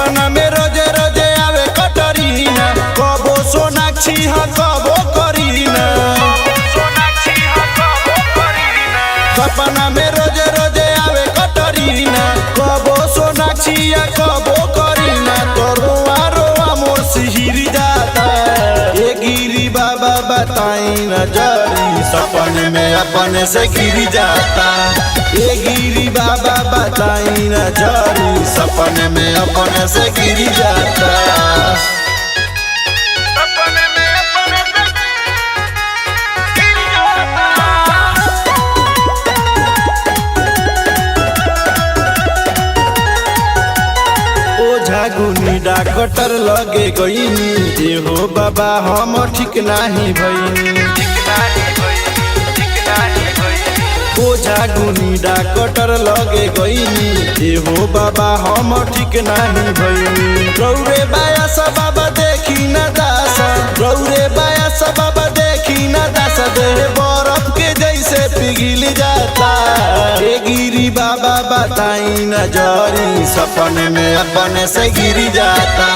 सपना में रोजे रोजे आवे कटरीना, कबो सोनाक्षी हा कबो करीना। सपना में रोजे रोजे आवे कटरीना, कबो सोनाक्षी या कबो करीना। तो रोआ रोआ मोर सिहिर जाता, ये गिरी बाबा बताई न जरी, सपने में अपने से गिर जाता। ये गिरी बाबा बताई न जरी, सपने में अपने से गिर जाता। गुनी डॉक्टर लगे गईनी, जे हो बाबा हम ठीक नहीं भईनी। ओझा गुनी डॉक्टर लगे गईनी, जे हो बाबा हम ठीक नहीं भईनी। रौरे बाया सब बाबा देखी न दासा, रौरे बाया सब बाबा देखी न दासा। देह बर्फ के जैसे पिघल जाता, ये गिरी बाबा बताई न जरी, सपने में अपने से गिर जाता।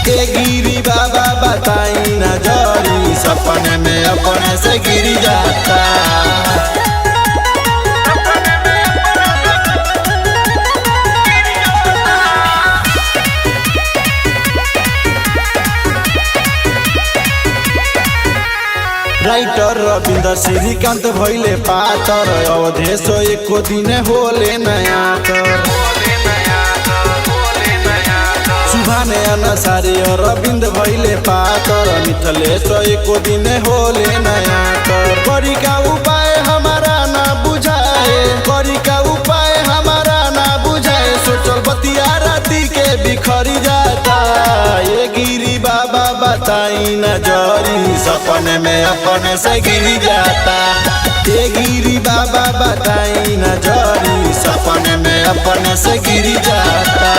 ये गिरी बाबा बताई न जरी, सपने में अपने से गिर जाता। राइटर रविंद्र श्रीकांत भइले पातर, अवधेश एको दिन होले नया तर। सुभाने अनुसारी अरविंद भइले पातर, मिथलेश एको दिन होले नया तर। करी का उपाय हमारा ना बुझाए, करी का उपाय हमारा ना बुझाए। सोचल बतिया राती के बिखरी जाता, ये गिरी बाबा बताई न जरी, सपने में अपने से गिर जाता। ये गिरी बाबा बताई न जरी, सपने में अपने से गिर जाता।